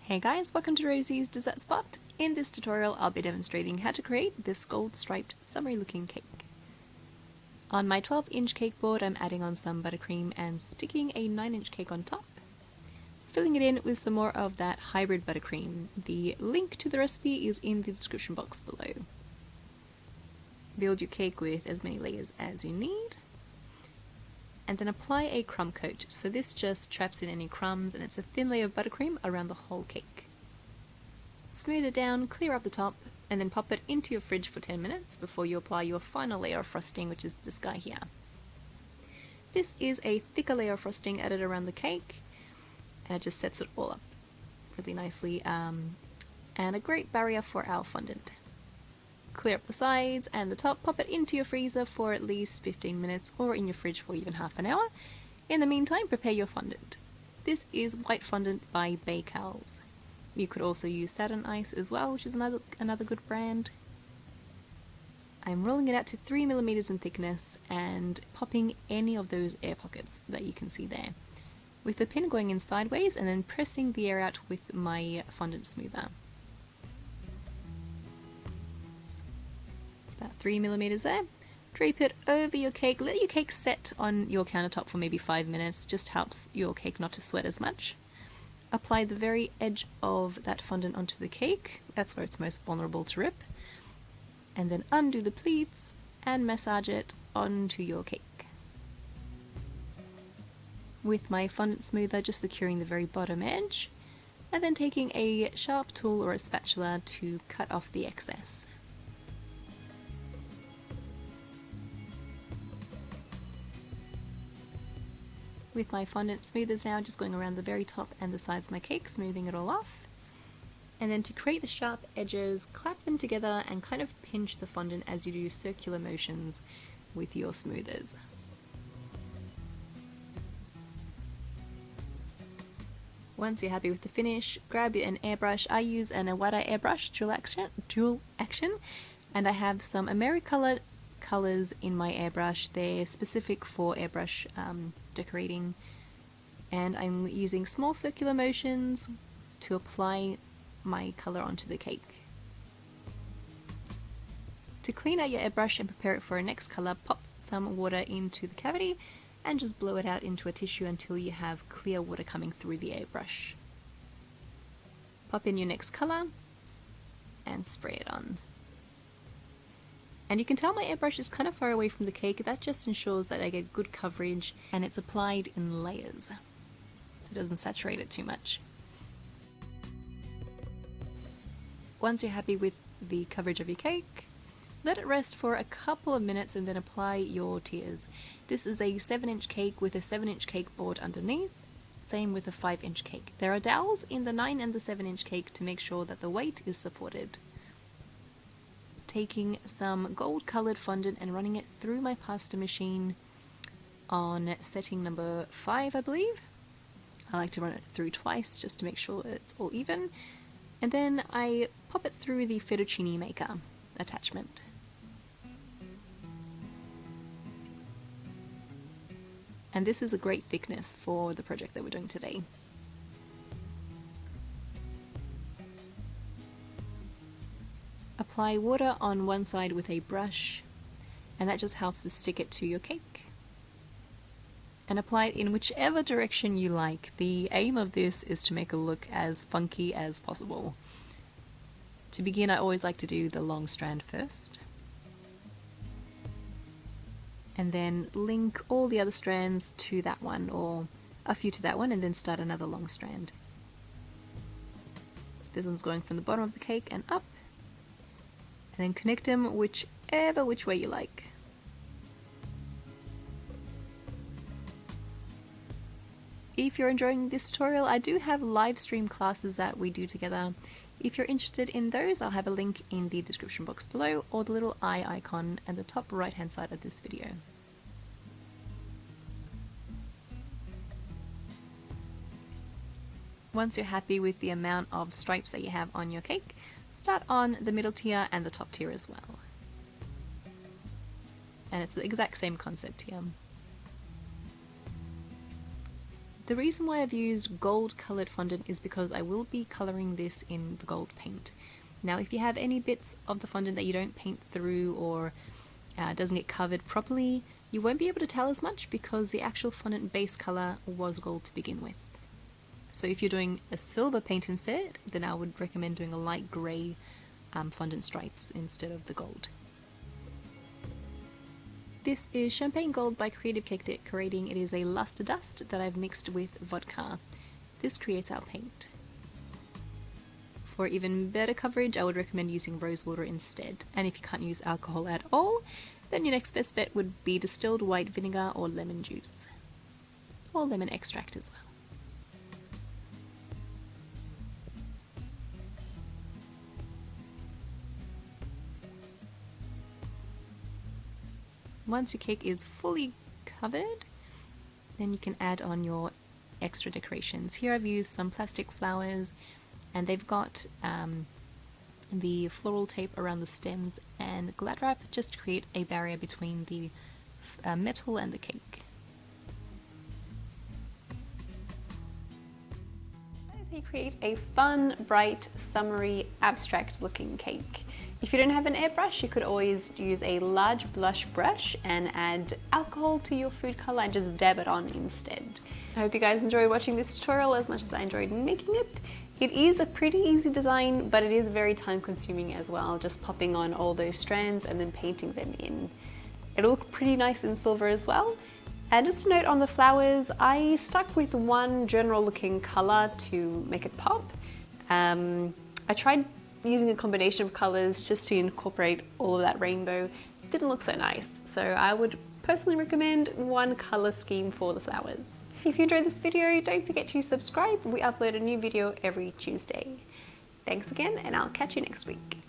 Hey guys, welcome to Rosie's Dessert Spot. In this tutorial I'll be demonstrating how to create this gold striped summery looking cake. On my 12-inch cake board I'm adding on some buttercream and sticking a 9-inch cake on top, filling it in with some more of that hybrid buttercream. The link to the recipe is in the description box below. Build your cake with as many layers as you need, and then apply a crumb coat. So this just traps in any crumbs and it's a thin layer of buttercream around the whole cake. Smooth it down, clear up the top, and then pop it into your fridge for 10 minutes before you apply your final layer of frosting, which is this guy here. This is a thicker layer of frosting added around the cake, and it just sets it all up really nicely, and a great barrier for our fondant. Clear up the sides and the top, pop it into your freezer for at least 15 minutes or in your fridge for even half an hour. In the meantime, prepare your fondant. This is white fondant by Bakels. You could also use satin ice as well, which is another good brand. I'm rolling it out to 3mm in thickness and popping any of those air pockets that you can see there, with the pin going in sideways and then pressing the air out with my fondant smoother. About 3mm there. Drape it over your cake. Let your cake set on your countertop for maybe 5 minutes. Just helps your cake not to sweat as much. Apply the very edge of that fondant onto the cake. That's where it's most vulnerable to rip. And then undo the pleats and massage it onto your cake. With my fondant smoother, just securing the very bottom edge, and then taking a sharp tool or a spatula to cut off the excess. With my fondant smoothers now, just going around the very top and the sides of my cake, smoothing it all off. And then to create the sharp edges, clap them together and kind of pinch the fondant as you do circular motions with your smoothers. Once you're happy with the finish, grab an airbrush. I use an Awada airbrush, dual action, and I have some Americolor colors in my airbrush. They're specific for airbrush decorating, and I'm using small circular motions to apply my color onto the cake. To clean out your airbrush and prepare it for a next color, pop some water into the cavity and just blow it out into a tissue until you have clear water coming through the airbrush. Pop in your next color and spray it on. And you can tell my airbrush is kind of far away from the cake. That just ensures that I get good coverage and it's applied in layers, so it doesn't saturate it too much. Once you're happy with the coverage of your cake, let it rest for a couple of minutes and then apply your tiers. This is a 7-inch cake with a 7-inch cake board underneath, same with a 5-inch cake. There are dowels in the 9 and the 7-inch cake to make sure that the weight is supported. Taking some gold colored fondant and running it through my pasta machine on setting number 5, I believe. I like to run it through twice just to make sure it's all even. And then I pop it through the fettuccine maker attachment. And this is a great thickness for the project that we're doing today. Apply water on one side with a brush, and that just helps to stick it to your cake. And apply it in whichever direction you like. The aim of this is to make it look as funky as possible. To begin, I always like to do the long strand first, and then link all the other strands to that one, or a few to that one, and then start another long strand. So this one's going from the bottom of the cake and up, and then connect them which way you like. If you're enjoying this tutorial, I do have live stream classes that we do together. If you're interested in those, I'll have a link in the description box below, or the little eye icon at the top right hand side of this video. Once you're happy with the amount of stripes that you have on your cake, start on the middle tier and the top tier as well. And it's the exact same concept here. The reason why I've used gold coloured fondant is because I will be colouring this in the gold paint. Now if you have any bits of the fondant that you don't paint through or doesn't get covered properly, you won't be able to tell as much because the actual fondant base colour was gold to begin with. So if you're doing a silver paint instead, then I would recommend doing a light grey fondant stripes instead of the gold. This is Champagne Gold by Creative Cake Decorating. It is a luster dust that I've mixed with vodka. This creates our paint. For even better coverage, I would recommend using rose water instead. And if you can't use alcohol at all, then your next best bet would be distilled white vinegar or lemon juice. Or lemon extract as well. Once your cake is fully covered, then you can add on your extra decorations. Here I've used some plastic flowers, and they've got the floral tape around the stems and glad wrap just to create a barrier between the metal and the cake. As you create a fun, bright, summery, abstract looking cake. If you don't have an airbrush, you could always use a large blush brush and add alcohol to your food color and just dab it on instead. I hope you guys enjoyed watching this tutorial as much as I enjoyed making it. It is a pretty easy design, but it is very time consuming as well, just popping on all those strands and then painting them in. It'll look pretty nice in silver as well. And just a note on the flowers, I stuck with one general looking color to make it pop. I tried using a combination of colors just to incorporate all of that rainbow. It didn't look so nice, so I would personally recommend one color scheme for the flowers. If you enjoyed this video, don't forget to subscribe. We upload a new video every Tuesday. Thanks again, and I'll catch you next week.